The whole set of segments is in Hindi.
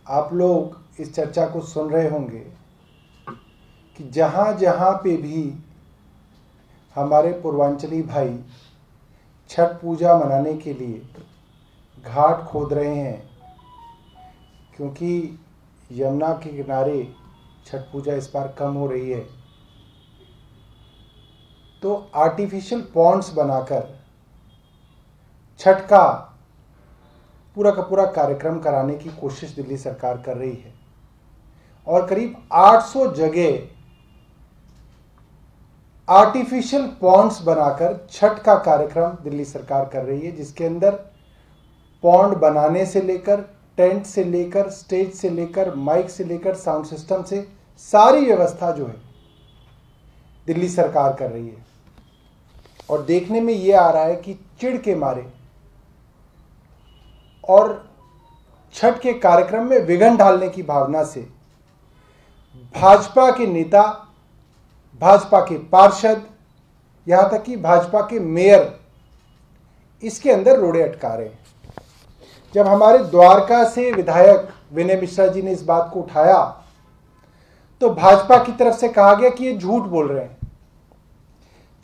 आप लोग इस चर्चा को सुन रहे होंगे कि जहाँ जहाँ पे भी हमारे पूर्वांचली भाई छठ पूजा मनाने के लिए घाट खोद रहे हैं, क्योंकि यमुना के किनारे छठ पूजा इस बार कम हो रही है, तो आर्टिफिशियल पॉन्ड्स बनाकर छठ का पूरा कार्यक्रम कराने की कोशिश दिल्ली सरकार कर रही है। और करीब 800 जगह आर्टिफिशियल पॉन्ड्स बनाकर छठ का कार्यक्रम दिल्ली सरकार कर रही है, जिसके अंदर पॉन्ड बनाने से लेकर, टेंट से लेकर, स्टेज से लेकर, माइक से लेकर, साउंड सिस्टम से सारी व्यवस्था जो है दिल्ली सरकार कर रही है। और देखने में ये आ रहा है कि चिढ़ के मारे और छठ के कार्यक्रम में विघ्न डालने की भावना से भाजपा के नेता, भाजपा के पार्षद, यहां तक कि भाजपा के मेयर इसके अंदर रोड़े अटका रहे हैं। जब हमारे द्वारका से विधायक विनय मिश्रा जी ने इस बात को उठाया तो भाजपा की तरफ से कहा गया कि ये झूठ बोल रहे हैं।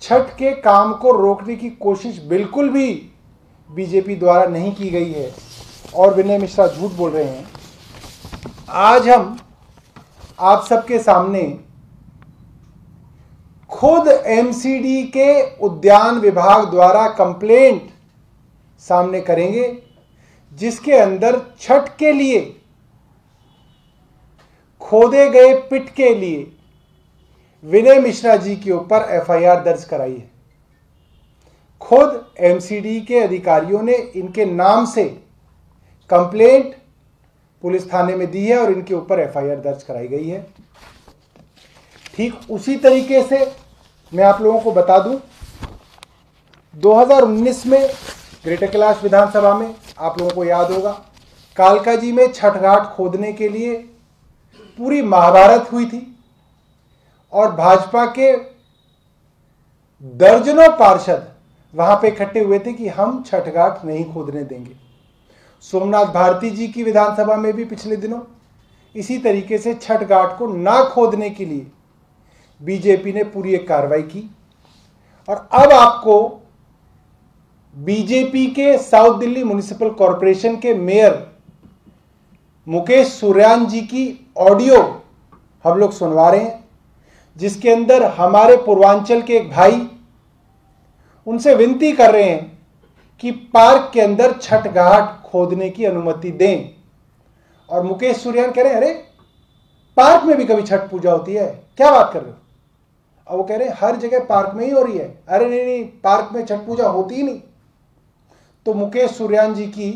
छठ के काम को रोकने की कोशिश बिल्कुल भी बीजेपी द्वारा नहीं की गई है और विनय मिश्रा झूठ बोल रहे हैं। आज हम आप सबके सामने खुद एमसीडी के उद्यान विभाग द्वारा कंप्लेंट सामने करेंगे, जिसके अंदर छठ के लिए खोदे गए पिट के लिए विनय मिश्रा जी के ऊपर एफआईआर दर्ज कराई है। खुद एमसीडी के अधिकारियों ने इनके नाम से कंप्लेंट पुलिस थाने में दी है और इनके ऊपर एफआईआर दर्ज कराई गई है। ठीक उसी तरीके से मैं आप लोगों को बता दूं, 2019 में ग्रेटर कैलाश विधानसभा में आप लोगों को याद होगा, कालका जी में छठ घाट खोदने के लिए पूरी महाभारत हुई थी और भाजपा के दर्जनों पार्षद वहां पे इकट्ठे हुए थे कि हम छठ घाट नहीं खोदने देंगे। सोमनाथ भारती जी की विधानसभा में भी पिछले दिनों इसी तरीके से छठ घाट को ना खोदने के लिए बीजेपी ने पूरी एक कार्रवाई की। और अब आपको बीजेपी के साउथ दिल्ली म्युनिसिपल कॉरपोरेशन के मेयर मुकेश सुर्यान जी की ऑडियो हम लोग सुनवा रहे हैं, जिसके अंदर हमारे पूर्वांचल के एक भाई उनसे विनती कर रहे हैं कि पार्क के अंदर छठ घाट खोदने की अनुमति दें। और मुकेश सुर्यान कह रहे हैं, अरे पार्क में भी कभी छठ पूजा होती है, क्या बात कर रहे हो? और वो कह रहे हैं हर जगह पार्क में ही हो रही है। अरे नहीं, पार्क में छठ पूजा होती ही नहीं। तो मुकेश सुर्यान जी की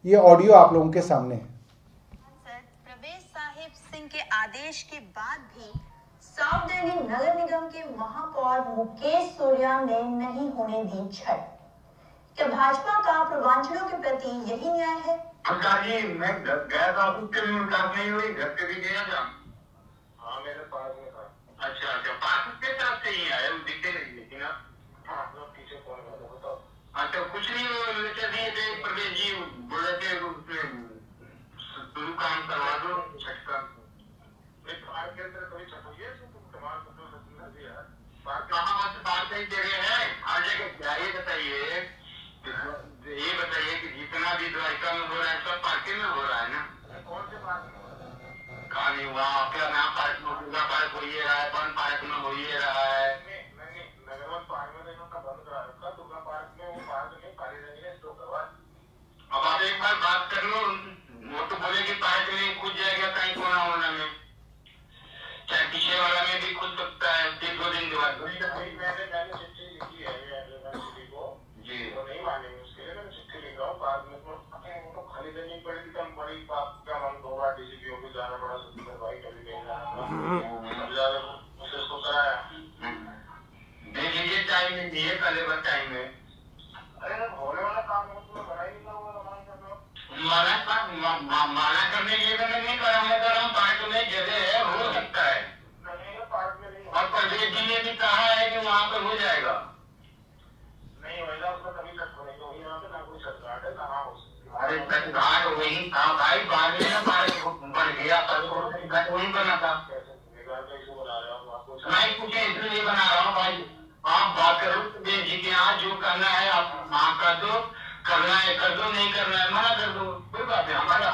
ये ऑडियो आप लोगों के सामने है। प्रवेश साहिब सिंह के आदेश के बाद भी साउथ दिल्ली नगर निगम के महापौर मुकेश सुर्यान ने नहीं होने दी छठ। क्या भाजपा का पूर्वांचलों के प्रति यही न्याय है? मैं गया था, उसके मुलाकात नहीं हुई, घर पे भी गया था। हाँ, मेरे पार्क में था। अच्छा, पार्क के तरफ से ही आया, वो दिखते नहीं, लेकिन आप लोग पीछे कौन है बताओ। अच्छा, कुछ नहीं, लेते दिए थे प्रवेश जी, बोले थे शुरू काम करवा दो छठ का। पार्क के अंदर कभी छठ हुई है? पार्क कहाँ पार्क कई जगह है, हर जगह क्या? ये बताइए कि जितना भी द्वारका में हो रहा है सब पार्क में हो रहा है ना? कौन से पार्क में? कहाँ नहीं हुआ, आपका नाम पार्क में, दुर्गा पार्क हो ही रहा है, वन पार्क में हो ही रहा है। नहीं, नगर पार्क में देखो का बंद करा रखा, दुर्गा पार्क में वो पार्क नहीं, खाली रहेंगे तो करवा। अब आप एक बार बात कर लो, वो तो बोले कि पार्क में खुद जाएगा कहीं कोना होना में, चाहे पीछे वाला में भी खुद सकता है, 2 दिन के बाद। मैंने चिट्ठी लिखी है को जी, वो नहीं मानेंगे, उसके लिए मैंने चिट्ठी लिख रहा हूँ। पार्क में तो खाली जमीन पड़ेगी, कम बड़ी बात का मन होगा, डीसीपी ऑफिस जाना पड़ा, भाई कभी नहीं जाना, उसको कराया। देख लीजिए टाइम में दिए, पहले बस टाइम में। अरे होने वाला काम हो तो बड़ा ही ना हुआ, माना करने के लिए तो मैं नहीं कर रहा हूँ, पार्क में जगह है, हो सकता है। पार्क में नहीं, और प्रदेश जी ने भी कहा है कि वहाँ पर हो जाएगा। नहीं होगा, उसका कभी तक होने को यहाँ पे ना कोई छठ घाट है ना हो सकती। अरे छठ घाट वही था भाई, बाद में दिया वही बना था। मैं कुछ इसलिए बना रहा हूँ भाई, आप बात करो जी के यहाँ जो करना है आप वहाँ कर दो, करना है कर दो, नहीं करना है मना कर दो, कोई बात नहीं। हमारे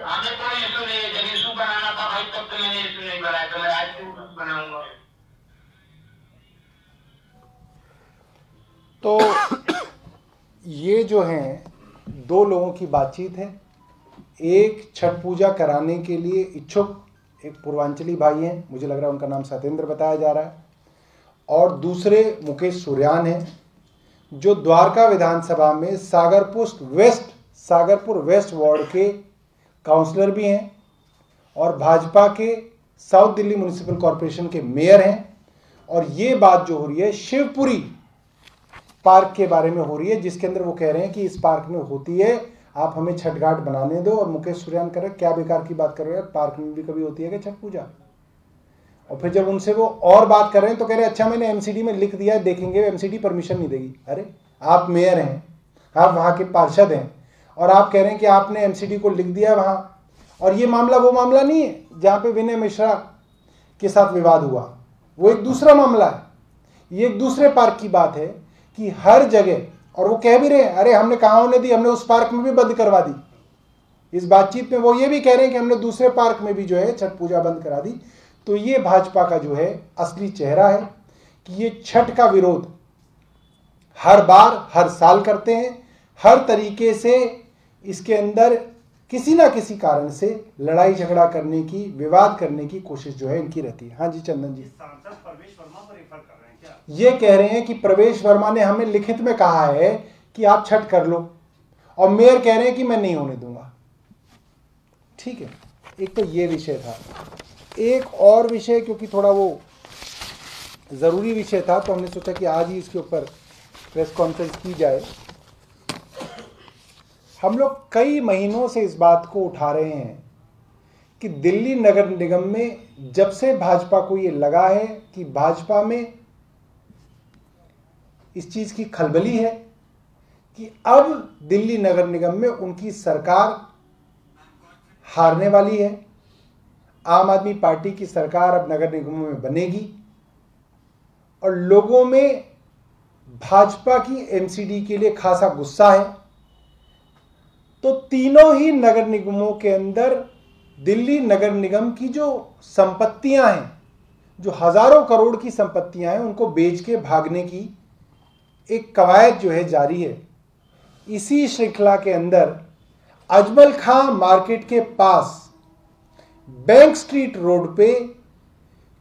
हमें कोई इशू नहीं है। जब इशू बनाना था भाई तब तो मैंने इशू नहीं बनाया, तो मैं आज क्यों बनाऊंगा। तो ये जो हैं दो लोगों की बातचीत है। एक छठ पूजा कराने के लिए इच्छुक एक पूर्वांचली भाई हैं, मुझे लग रहा है उनका नाम सत्येंद्र बताया जा रहा है, और दूसरे मुकेश सुरयान हैं जो द्वारका विधानसभा में सागरपुर वेस्ट वार्ड के काउंसलर भी हैं और भाजपा के साउथ दिल्ली म्युनिसिपल कॉरपोरेशन के मेयर हैं। और ये बात जो हो रही है शिवपुरी पार्क के बारे में हो रही है, जिसके अंदर वो कह रहे हैं कि इस पार्क में होती है, आप हमें छठ घाट बनाने दो। और मुकेश सुरयान कह रहे हैं क्या बेकार की बात कर रहे हैं, पार्क में भी कभी होती है कि छठ पूजा। और फिर जब उनसे वो और बात कर रहे हैं तो कह रहे हैं अच्छा मैंने एमसीडी में लिख दिया, देखेंगे एमसीडी परमिशन नहीं देगी। अरे आप मेयर हैं, आप वहां के पार्षद हैं और आप कह रहे हैं कि आपने एमसीडी को लिख दिया वहां। और ये मामला वो मामला नहीं है जहां पे विनय मिश्रा के साथ विवाद हुआ, वो एक दूसरा मामला है। ये एक दूसरे पार्क की बात है कि हर जगह, और वो कह भी रहे हैं अरे हमने कहाँ होने दी, हमने उस पार्क में भी बंद करवा दी। इस बातचीत में वो ये भी कह रहे हैं कि हमने दूसरे पार्क में भी जो है छठ पूजा बंद करा दी। तो ये भाजपा का जो है असली चेहरा है कि ये छठ का विरोध हर बार हर साल करते हैं, हर तरीके से इसके अंदर किसी ना किसी कारण से लड़ाई झगड़ा करने की, विवाद करने की कोशिश जो है इनकी रहती है। हाँ जी चंदन जी। सांसद प्रवेश वर्मा को रेफर कर रहे हैं क्या? ये कह रहे हैं कि प्रवेश वर्मा ने हमें लिखित में कहा है कि आप छठ कर लो, और मेयर कह रहे हैं कि मैं नहीं होने दूंगा। ठीक है, एक तो ये विषय था। एक और विषय, क्योंकि थोड़ा वो जरूरी विषय था तो हमने सोचा कि आज ही इसके ऊपर प्रेस कॉन्फ्रेंस की जाए। हम लोग कई महीनों से इस बात को उठा रहे हैं कि दिल्ली नगर निगम में जब से भाजपा को ये लगा है कि भाजपा में इस चीज की खलबली है कि अब दिल्ली नगर निगम में उनकी सरकार हारने वाली है, आम आदमी पार्टी की सरकार अब नगर निगमों में बनेगी और लोगों में भाजपा की एमसीडी के लिए खासा गुस्सा है। तो तीनों ही नगर निगमों के अंदर दिल्ली नगर निगम की जो संपत्तियां हैं, जो हजारों करोड़ की संपत्तियां हैं, उनको बेच के भागने की एक कवायद जो है जारी है। इसी श्रृंखला के अंदर अजमल खां मार्केट के पास बैंक स्ट्रीट रोड पे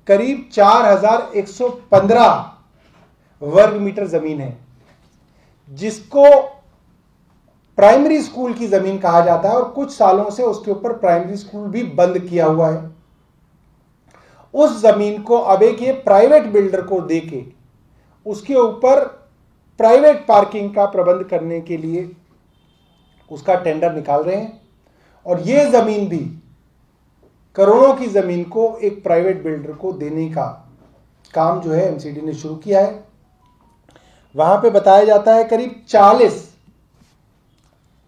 करीब 4115 वर्ग मीटर जमीन है, जिसको प्राइमरी स्कूल की जमीन कहा जाता है और कुछ सालों से उसके ऊपर प्राइमरी स्कूल भी बंद किया हुआ है। उस जमीन को अब एक ये प्राइवेट बिल्डर को देके उसके ऊपर प्राइवेट पार्किंग का प्रबंध करने के लिए उसका टेंडर निकाल रहे हैं। और ये जमीन भी करोड़ों की जमीन को एक प्राइवेट बिल्डर को देने का काम जो है एमसीडी ने शुरू किया है। वहां पे बताया जाता है करीब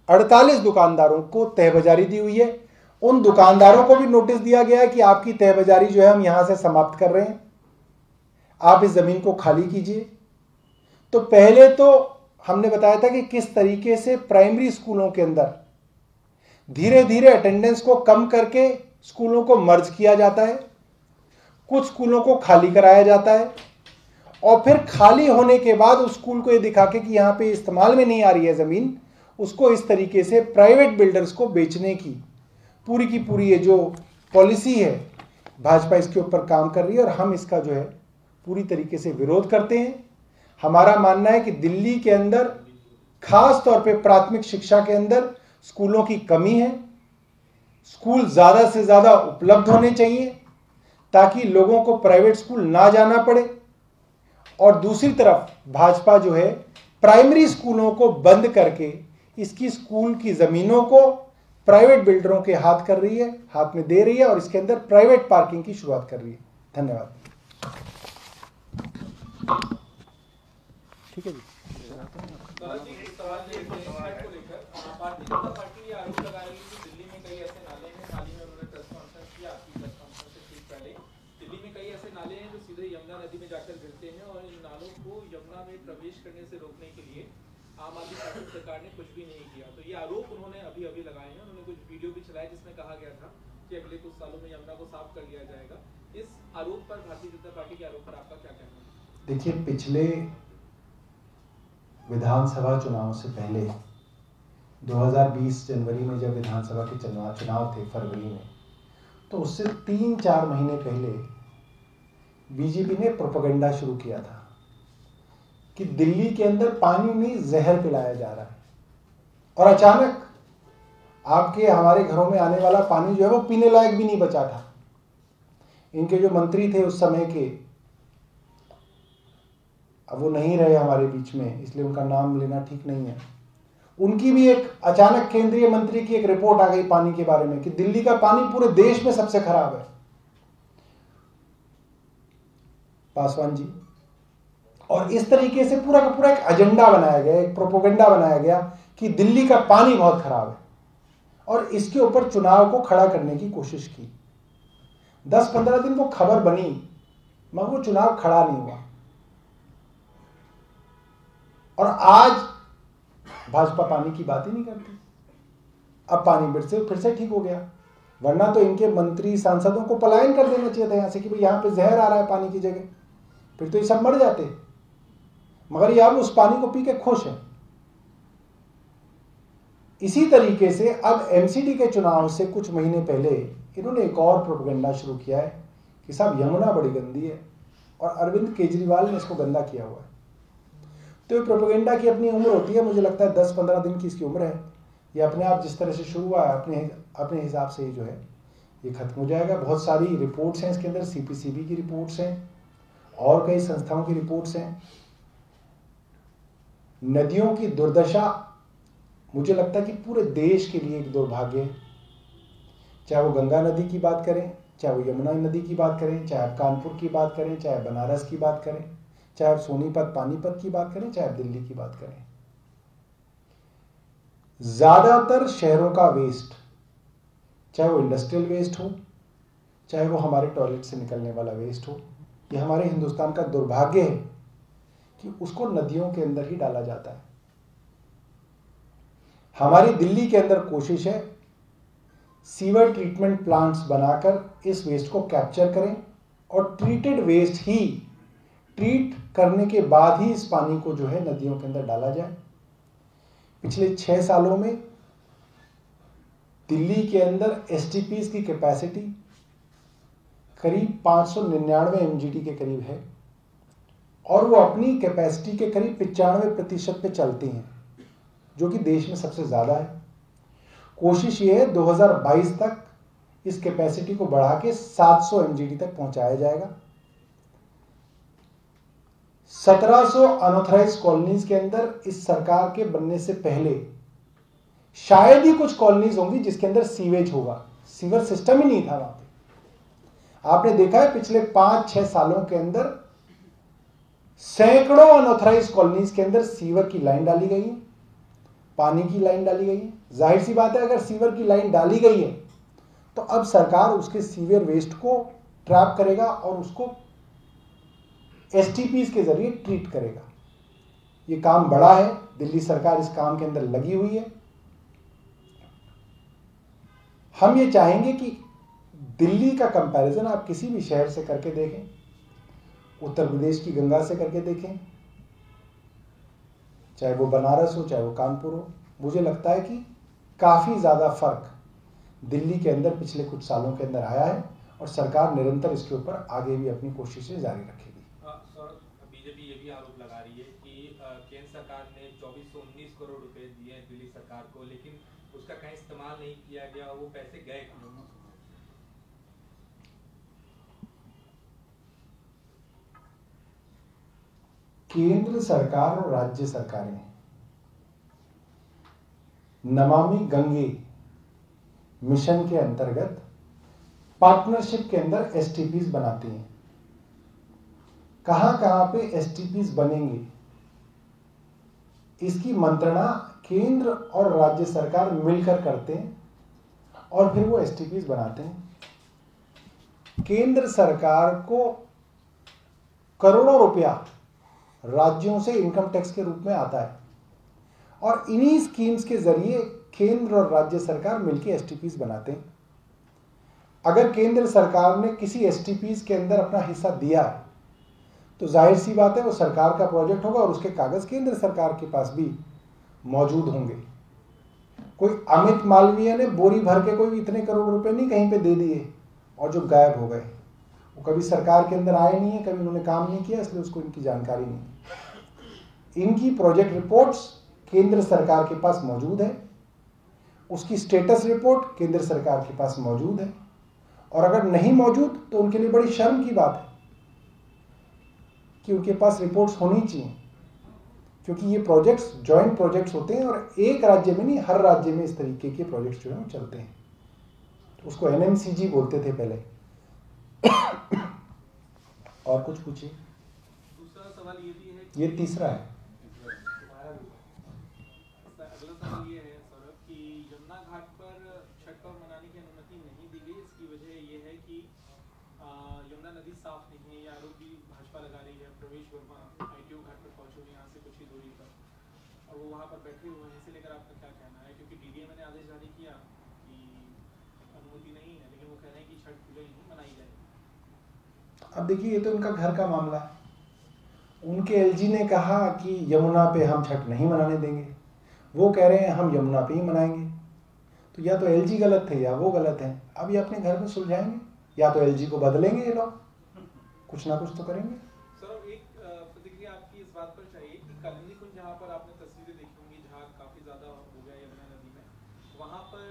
48 दुकानदारों को तहबाजारी दी हुई है। उन दुकानदारों को भी नोटिस दिया गया है कि आपकी तहबाजारी जो है हम यहां से समाप्त कर रहे हैं, आप इस जमीन को खाली कीजिए। तो पहले तो हमने बताया था कि किस तरीके से प्राइमरी स्कूलों के अंदर धीरे धीरे अटेंडेंस को कम करके स्कूलों को मर्ज किया जाता है, कुछ स्कूलों को खाली कराया जाता है और फिर खाली होने के बाद उस स्कूल को ये दिखा के कि यहां पे इस्तेमाल में नहीं आ रही है जमीन, उसको इस तरीके से प्राइवेट बिल्डर्स को बेचने की पूरी ये जो पॉलिसी है भाजपा इसके ऊपर काम कर रही है और हम इसका जो है पूरी तरीके से विरोध करते हैं। हमारा मानना है कि दिल्ली के अंदर खास तौर पे प्राथमिक शिक्षा के अंदर स्कूलों की कमी है। स्कूल ज्यादा से ज्यादा उपलब्ध होने चाहिए ताकि लोगों को प्राइवेट स्कूल ना जाना पड़े। और दूसरी तरफ भाजपा जो है प्राइमरी स्कूलों को बंद करके इसकी स्कूल की जमीनों को प्राइवेट बिल्डरों के हाथ कर रही है, हाथ में दे रही है और इसके अंदर प्राइवेट पार्किंग की शुरुआत कर रही है। धन्यवाद। ठीक है जी। भारतीय जनता पार्टी ये आरोप लगा रही है कि दिल्ली में कई ऐसे नाले हैं, हाल ही में उन्होंने प्रेस कॉन्फ्रेंस नदी में जाकर गिरते हैं और इन नालों को यमुना में प्रवेश करने से रोकने के लिए आम आदमी पार्टी सरकार ने कुछ भी नहीं किया। तो ये आरोप उन्होंने अभी अभी लगाए हैं। उन्होंने कुछ वीडियो भी चलाया जिसमें कहा गया था कि अगले कुछ सालों में यमुना को साफ कर लिया जाएगा। इस आरोप पर, भारतीय जनता पार्टी के आरोप पर आपका क्या कहना है? देखिए, पिछले विधानसभा चुनाव से पहले 2020 जनवरी में जब विधानसभा के चुनाव थे फरवरी में, तो उससे 3-4 महीने पहले बीजेपी ने प्रोपेगेंडा शुरू किया था कि दिल्ली के अंदर पानी में जहर पिलाया जा रहा है और अचानक आपके हमारे घरों में आने वाला पानी जो है वो पीने लायक भी नहीं बचा था। इनके जो मंत्री थे उस समय के, अब वो नहीं रहे हमारे बीच में, इसलिए उनका नाम लेना ठीक नहीं है, उनकी भी एक अचानक केंद्रीय मंत्री की एक रिपोर्ट आ गई पानी के बारे में कि दिल्ली का पानी पूरे देश में सबसे खराब है। पासवान जी, और इस तरीके से पूरा का पूरा एक एजेंडा बनाया गया, एक प्रोपेगेंडा बनाया गया कि दिल्ली का पानी बहुत खराब है और इसके ऊपर चुनाव को खड़ा करने की कोशिश की। 10-15 दिन वो खबर बनी मगर वो चुनाव खड़ा नहीं हुआ। और आज भाजपा पानी की बात ही नहीं करती। अब पानी फिर से ठीक हो गया, वरना तो इनके मंत्री सांसदों को पलायन कर देना चाहिए था यहां से कि भाई यहां पे जहर आ रहा है पानी की जगह, फिर तो ये सब मर जाते। मगर ये अब उस पानी को पी के खुश है। इसी तरीके से अब एमसीडी के चुनाव से कुछ महीने पहले इन्होंने एक और प्रोपेगेंडा शुरू किया है कि साहब यमुना बड़ी गंदी है और अरविंद केजरीवाल ने इसको गंदा किया हुआ है। तो ये प्रोपेगेंडा की अपनी उम्र होती है, मुझे लगता है 10-15 दिन की इसकी उम्र है। ये अपने आप जिस तरह से शुरू हुआ है अपने हिसाब से ही जो है ये खत्म हो जाएगा। बहुत सारी रिपोर्ट्स हैं इसके अंदर, सीपीसीबी की रिपोर्ट्स हैं और कई संस्थाओं की रिपोर्ट्स हैं। नदियों की दुर्दशा मुझे लगता है कि पूरे देश के लिए एक दुर्भाग्य है। चाहे वो गंगा नदी की बात करें, चाहे वो यमुना नदी की बात करें, चाहे आप कानपुर की बात करें, चाहे बनारस की बात करें, चाहे आप सोनीपत पानीपत की बात करें, चाहे आप दिल्ली की बात करें। ज्यादातर शहरों का वेस्ट, चाहे वो इंडस्ट्रियल वेस्ट हो, चाहे वो हमारे टॉयलेट से निकलने वाला वेस्ट हो, ये हमारे हिंदुस्तान का दुर्भाग्य है कि उसको नदियों के अंदर ही डाला जाता है। हमारी दिल्ली के अंदर कोशिश है सीवर ट्रीटमेंट प्लांट्स बनाकर इस वेस्ट को कैप्चर करें और ट्रीटेड वेस्ट ही ट्रीट करने के बाद ही इस पानी को जो है नदियों के अंदर डाला जाए। पिछले 6 सालों में दिल्ली के अंदर एसटीपीज की कैपेसिटी करीब 599 एमजीडी के करीब है और वो अपनी कैपेसिटी के करीब 95% पे चलती हैं, जो कि देश में सबसे ज्यादा है। कोशिश ये है 2022 तक इस कैपेसिटी को बढ़ा के 700 एमजीडी तक पहुंचाया जाएगा। 1700 अनऑथराइज्ड कॉलोनीज के अंदर इस सरकार के बनने से पहले शायद ही कुछ कॉलोनीज होंगी जिसके अंदर सीवेज होगा। सीवर सिस्टम ही नहीं था वहां पे। आपने देखा है पिछले 5-6 सालों के अंदर सैकड़ों अनऑथराइज्ड कॉलोनीज के अंदर सीवर की लाइन डाली गई है, पानी की लाइन डाली गई है। जाहिर सी बात है अगर सीवर की लाइन डाली गई है तो अब सरकार उसके सीवर वेस्ट को ट्रैप करेगा और उसको एसटीपीज के जरिए ट्रीट करेगा। ये काम बड़ा है, दिल्ली सरकार इस काम के अंदर लगी हुई है। हम ये चाहेंगे कि दिल्ली का कंपैरिजन आप किसी भी शहर से करके देखें, उत्तर प्रदेश की गंगा से करके देखें, चाहे वो बनारस हो चाहे वो कानपुर हो, मुझे लगता है कि काफी ज्यादा फर्क दिल्ली के अंदर पिछले कुछ सालों के अंदर आया है और सरकार निरंतर इसके ऊपर आगे भी अपनी कोशिशें जारी रखेगी। सर, बीजेपी ये भी आरोप लगा रही है कि केंद्र सरकार ने 2419 करोड़ रुपए दिए दिल्ली सरकार को, लेकिन उसका कहीं इस्तेमाल नहीं किया गया, वो पैसे गए कहाँ? केंद्र सरकार और राज्य सरकारें नमामि गंगे मिशन के अंतर्गत पार्टनरशिप के अंदर एसटीपीज बनाती हैं। कहां कहां पे एसटीपीज बनेंगे इसकी मंत्रणा केंद्र और राज्य सरकार मिलकर करते हैं और फिर वो एसटीपीज बनाते हैं। केंद्र सरकार को करोड़ों रुपया राज्यों से इनकम टैक्स के रूप में आता है और इन्हीं स्कीम्स के जरिए केंद्र और राज्य सरकार मिलकर एसटीपीज बनाते हैं। अगर केंद्र सरकार ने किसी एसटीपीज के अंदर अपना हिस्सा दिया है तो जाहिर सी बात है वो सरकार का प्रोजेक्ट होगा और उसके कागज केंद्र सरकार के पास भी मौजूद होंगे। कोई अमित मालवीय ने बोरी भर के कोई इतने करोड़ रुपए नहीं कहीं पे दे दिए और जो गायब हो गए, वो कभी सरकार के अंदर आए नहीं है, कभी उन्होंने काम नहीं किया, इसलिए उसको इनकी जानकारी नहीं। इनकी प्रोजेक्ट रिपोर्ट्स केंद्र सरकार के पास मौजूद है, उसकी स्टेटस रिपोर्ट केंद्र सरकार के पास मौजूद है और अगर नहीं मौजूद तो उनके लिए बड़ी शर्म की बात है कि उनके पास रिपोर्ट्स होनी चाहिए, क्योंकि ये प्रोजेक्ट्स जॉइंट प्रोजेक्ट्स होते हैं और एक राज्य में नहीं, हर राज्य में इस तरीके के प्रोजेक्ट्स जो है वो चलते हैं। तो उसको एनएमसीजी बोलते थे पहले। और कुछ पूछिए। दूसरा सवाल ये भी है, ये तीसरा है। अगला सवाल ये है सौरभ कि यमुना घाट पर छठ पर्व मनाने की अनुमति नहीं दी गई। इसकी वजह ये है कि यमुना नदी साफ नहीं है। ये आरोप भी भाजपा लगा रही है। प्रवेश वर्मा आईटीओ घाट पर पहुंचे हुए यहाँ से कुछ ही दूरी पर और वो वहाँ पर बैठे हुए हैं। इसे लेकर आपका क्या कहना है? क्योंकि डीडीएम ने आदेश जारी किया कि अनुमति नहीं है, लेकिन वो कह रहे हैं कि छठ पूजा ही मनाई जाएगी। अब देखिए, ये तो उनका घर का मामला है। उनके एलजी ने कहा कि यमुना पे हम छठ नहीं मनाने देंगे, वो कह रहे हैं हम यमुना पे ही मनाएंगे। तो या तो एलजी गलत थे या वो गलत है। अब ये अपने घर में सुलझाएंगे, या तो एलजी को बदलेंगे ये लोग, कुछ ना कुछ तो करेंगे। सर एक प्रतिक्रिया आपकी इस बात पर चाहिए कि कालिंदी कुंज जहाँ पर आपने तस्वीरें देखी होंगी जहाँ काफी ज्यादा हो गया यमुना नदी में, वहाँ पर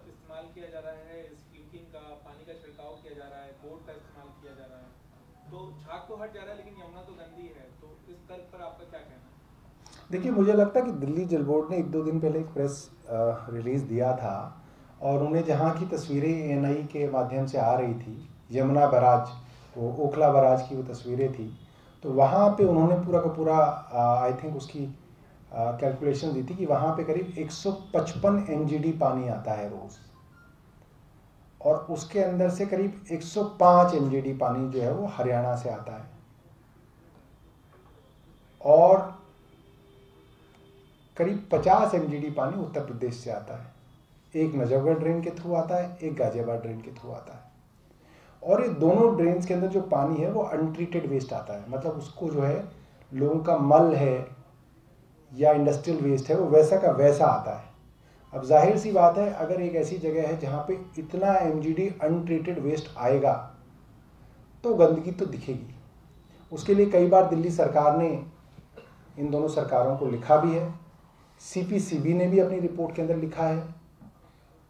इस्तेमाल किया जा रहा है स्प्रिंकलिंग का, पानी का छिड़काव किया जा रहा है, बोट का इस्तेमाल किया जा रहा है। तो झाग तो हट जा रहा है लेकिन यमुना तो गंदी है। तो इस तर्क पर आपका क्या कहना है? देखिए, मुझे लगता है कि दिल्ली जल बोर्ड ने 1-2 दिन पहले एक प्रेस रिलीज दिया था और उन्हें जहाँ की तस्वीरें एएनआई के माध्यम से आ रही थी, यमुना बराज, वो ओखला बराज की वो तस्वीरें थी, तो वहाँ पे उन्होंने पूरा का पूरा आई थिंक उसकी कैलकुलेशन दी थी कि वहाँ पे करीब 155 एमजीडी पानी आता है रोज़ और उसके अंदर से करीब 105 एमजीडी पानी जो है वो हरियाणा से आता है और करीब 50 एमजीडी पानी उत्तर प्रदेश से आता है। एक नजफगढ़ ड्रेन के थ्रू आता है, एक गाजियाबाद ड्रेन के थ्रू आता है और ये दोनों ड्रेन्स के अंदर जो पानी है वो अनट्रीटेड वेस्ट आता है। मतलब उसको जो है लोगों का मल है या इंडस्ट्रियल वेस्ट है वो वैसा का वैसा आता है। अब जाहिर सी बात है, अगर एक ऐसी जगह है जहाँ पे इतना एमजीडी अनट्रीटेड वेस्ट आएगा तो गंदगी तो दिखेगी। उसके लिए कई बार दिल्ली सरकार ने इन दोनों सरकारों को लिखा भी है, सीपीसीबी ने भी अपनी रिपोर्ट के अंदर लिखा है,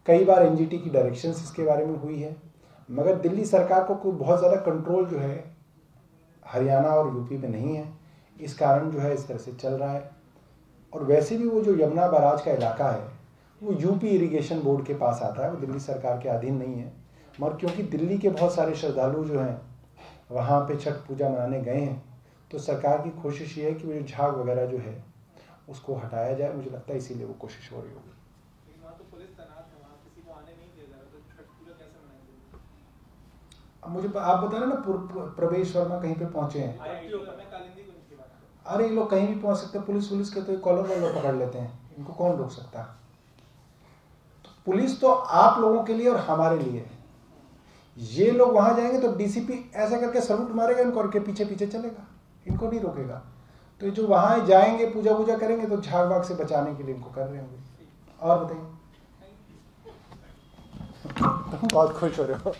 कई बार एनजीटी की डायरेक्शंस इसके बारे में हुई है, मगर दिल्ली सरकार को कोई बहुत ज़्यादा कंट्रोल जो है हरियाणा और यूपी में नहीं है। इस कारण जो है इस तरह से चल रहा है। और वैसे भी वो जो यमुना बराज का इलाका है वो यूपी इरिगेशन बोर्ड के पास आता है, वो दिल्ली सरकार के अधीन नहीं है। मगर क्योंकि दिल्ली के बहुत सारे श्रद्धालु जो हैं वहाँ पे छठ पूजा मनाने गए हैं, तो सरकार की कोशिश ये है कि वो जो झाग वगैरह जो है उसको हटाया जाए। मुझे लगता है इसीलिए वो कोशिश हो रही होगी। अब मुझे आप बता रहे ना प्रवेश वर्मा कहीं पे पहुंचे हैं। अरे ये लोग कहीं भी पहुंच सकते हैं, पुलिस के तो कॉलर वाले पकड़ लेते हैं, इनको कौन रोक सकता है? तो पुलिस तो आप लोगों के लिए और हमारे लिए है। ये लोग वहां जाएंगे तो डीसीपी ऐसा करके सल्यूट मारेगा इनको और के पीछे पीछे चलेगा, इनको नहीं रोकेगा। तो जो वहां जाएंगे पूजा करेंगे तो झाग वाग से बचाने के लिए इनको कर रहे होंगे। और बताइए, बहुत खुश हो रहे हो।